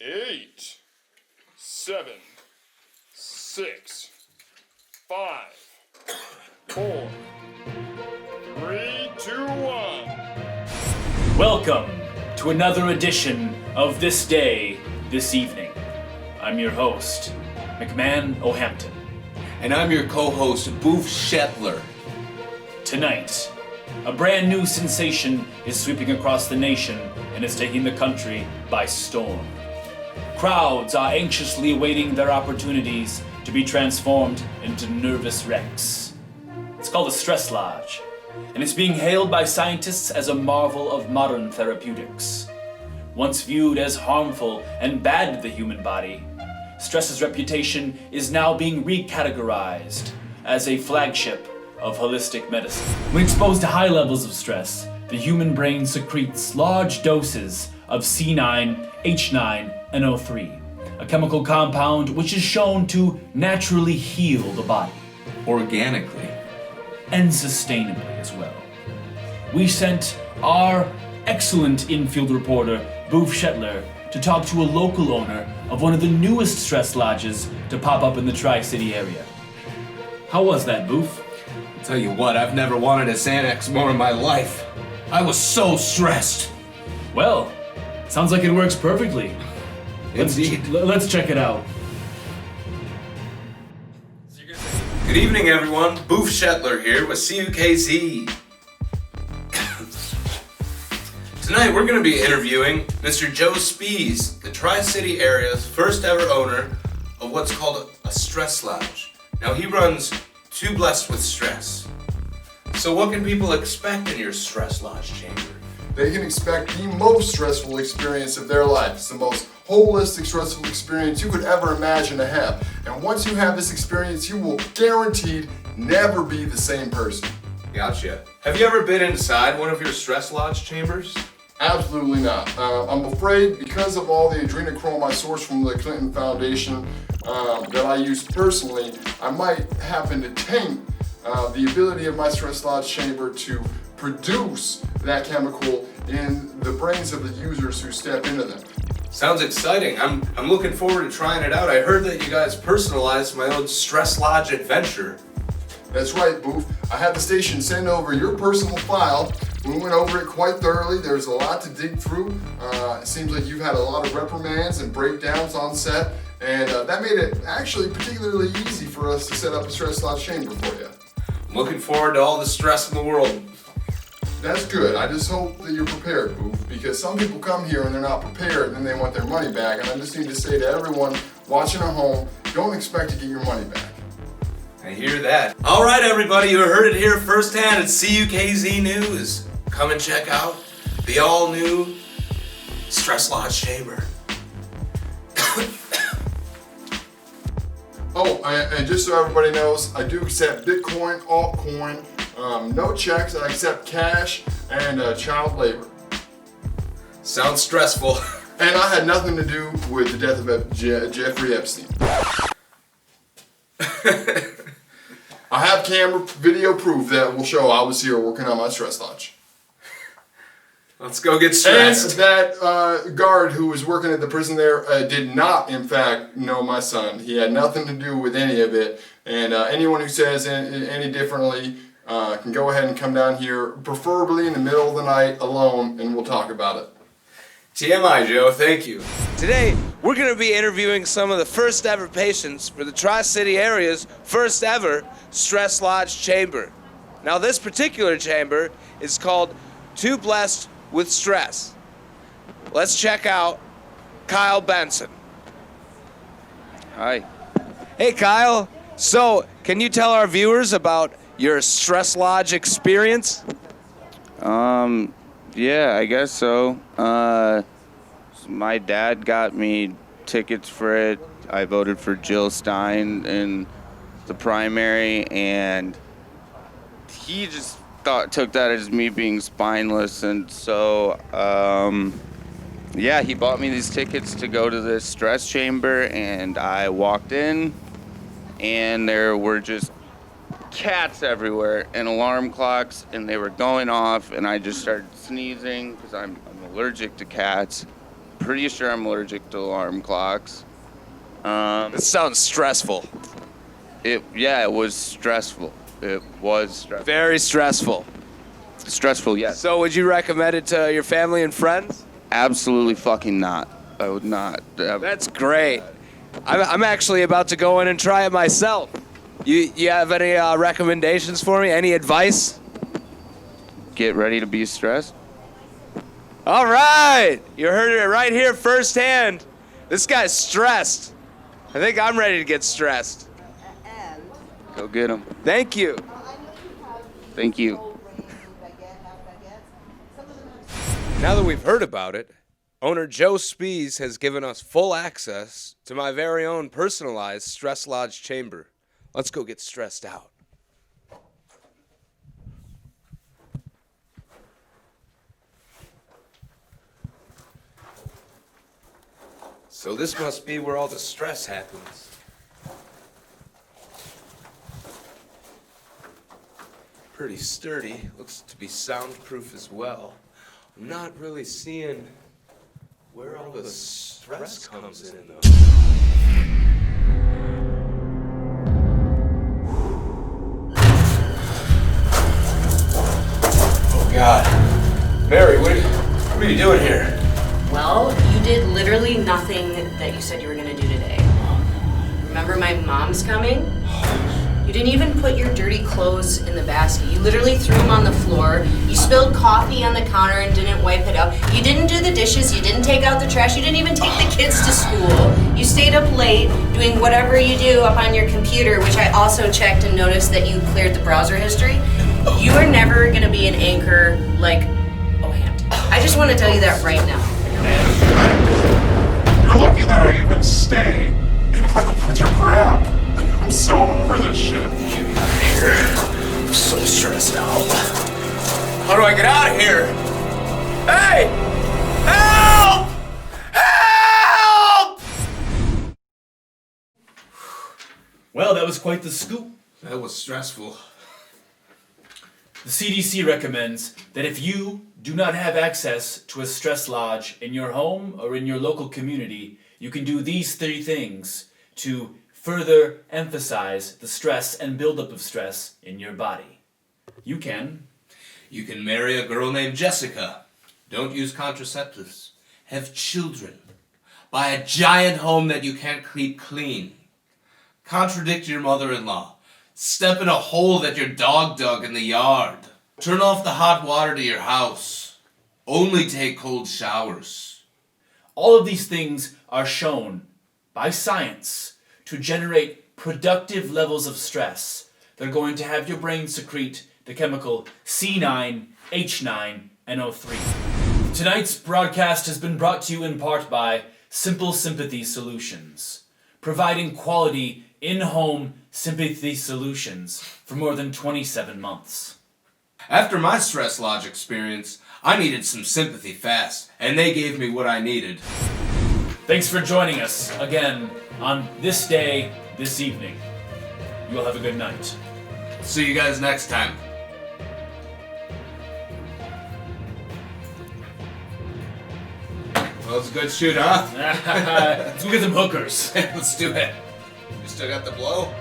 8, 7, 6, 5, 4, 3, 2, 1. Welcome to another edition of This Day, This Evening. I'm your host, McMahon O'Hampton. And I'm your co-host, Boof Shetler. Tonight, a brand new sensation is sweeping across the nation and is taking the country by storm. Crowds are anxiously awaiting their opportunities to be transformed into nervous wrecks. It's called a stress lodge, and it's being hailed by scientists as a marvel of modern therapeutics. Once viewed as harmful and bad to the human body, stress's reputation is now being recategorized as a flagship of holistic medicine. When exposed to high levels of stress, the human brain secretes large doses of C9, H9, and O3, a chemical compound which is shown to naturally heal the body. Organically. And sustainably as well. We sent our excellent infield reporter, Boof Shetler, to talk to a local owner of one of the newest stress lodges to pop up in the Tri-City area. How was that, Boof? I'll tell you what, I've never wanted a Xanax more in my life. I was so stressed. Well, sounds like it works perfectly. Indeed. Let's check it out. Good evening, everyone. Boof Shetler here with CUKZ. Tonight we're going to be interviewing Mr. Joe Spees, the Tri-City area's first ever owner of what's called a stress lodge. Now he runs Too Blessed with Stress. So what can people expect in your stress lodge chamber? They can expect the most stressful experience of their life. It's the most holistic, stressful experience you could ever imagine to have. And once you have this experience, you will guaranteed never be the same person. Gotcha. Have you ever been inside one of your stress lodge chambers? Absolutely not. I'm afraid because of all the adrenochrome I source from the Clinton Foundation that I use personally, I might happen to taint the ability of my stress lodge chamber to produce that chemical in the brains of the users who step into them. Sounds exciting. I'm looking forward to trying it out. I heard that you guys personalized my own stress lodge adventure. That's right, Boof. I had the station send over your personal file. We went over it quite thoroughly. There's a lot to dig through. It seems like you've had a lot of reprimands and breakdowns on set, and that made it actually particularly easy for us to set up a stress lodge chamber for you. I'm looking forward to all the stress in the world. That's good. I just hope that you're prepared, Boof, because some people come here and they're not prepared and then they want their money back. And I just need to say to everyone watching at home, don't expect to get your money back. I hear that. All right, everybody, you heard it here firsthand at CUKZ News. Come and check out the all-new Stress Lodge Chamber. Oh, and just so everybody knows, I do accept Bitcoin, altcoin, no checks. I accept cash and child labor. Sounds stressful. And I had nothing to do with the death of Jeffrey Epstein. I have camera video proof that will show I was here working on my stress lodge. Let's go get stressed. And that guard who was working at the prison there did not, in fact, know my son. He had nothing to do with any of it. And anyone who says any differently can go ahead and come down here, preferably in the middle of the night, alone, and we'll talk about it. TMI, Joe. Thank you. Today, we're going to be interviewing some of the first ever patients for the Tri-City area's first ever stress lodge chamber. Now, this particular chamber is called Too Blessed with Stress. Let's check out Kyle Benson. Hi. Hey, Kyle. So, can you tell our viewers about your stress lodge experience? Yeah, I guess so. My dad got me tickets for it. I voted for Jill Stein in the primary, and he just took that as me being spineless, and so, yeah, he bought me these tickets to go to this stress chamber, and I walked in, and there were just cats everywhere and alarm clocks, and they were going off, and I just started sneezing because I'm allergic to cats. pretty sure I'm allergic to alarm clocks. This sounds stressful. It was stressful. It was stressful. Very stressful. Stressful, yes. So would you recommend it to your family and friends? Absolutely fucking not. I would not. That's great. I'm actually about to go in and try it myself. You have any recommendations for me? Any advice? Get ready to be stressed. All right. You heard it right here firsthand. This guy's stressed. I think I'm ready to get stressed. Go get him. Thank you. Thank you. Now that we've heard about it, owner Joe Spees has given us full access to my very own personalized stress lodge chamber. Let's go get stressed out. So this must be where all the stress happens. Pretty sturdy, looks to be soundproof as well. I'm not really seeing where all the stress comes in though. Oh God. Mary, what are you doing here? Well, you did literally nothing that you said you were gonna do today. Remember my mom's coming? You didn't even put your dirty clothes in the basket. You literally threw them on the floor. You spilled coffee on the counter and didn't wipe it out. You didn't do the dishes. You didn't take out the trash. You didn't even take the kids to school. You stayed up late doing whatever you do up on your computer, which I also checked and noticed that you cleared the browser history. You are never gonna be an anchor like O'Hampton. I just want to tell you that right now. You're lucky that I even stay and put up with your crap. I'm so over this shit. Get me out of here. I'm so stressed out. How do I get out of here? Hey! Help! Help! Well, that was quite the scoop. That was stressful. The CDC recommends that if you do not have access to a stress lodge in your home or in your local community, you can do these 3 things to further emphasize the stress and buildup of stress in your body. You can marry a girl named Jessica. Don't use contraceptives. Have children. Buy a giant home that you can't keep clean. Contradict your mother-in-law. Step in a hole that your dog dug in the yard. Turn off the hot water to your house. Only take cold showers. All of these things are shown by science to generate productive levels of stress. They're going to have your brain secrete the chemical C9H9NO3. Tonight's broadcast has been brought to you in part by Simple Sympathy Solutions, providing quality in-home sympathy solutions for more than 27 months. After my stress lodge experience, I needed some sympathy fast, and they gave me what I needed. Thanks for joining us again on this day, this evening. You will have a good night. See you guys next time. Well, it's a good shoot, huh? Let's go get some hookers. Let's do it. You still got the blow?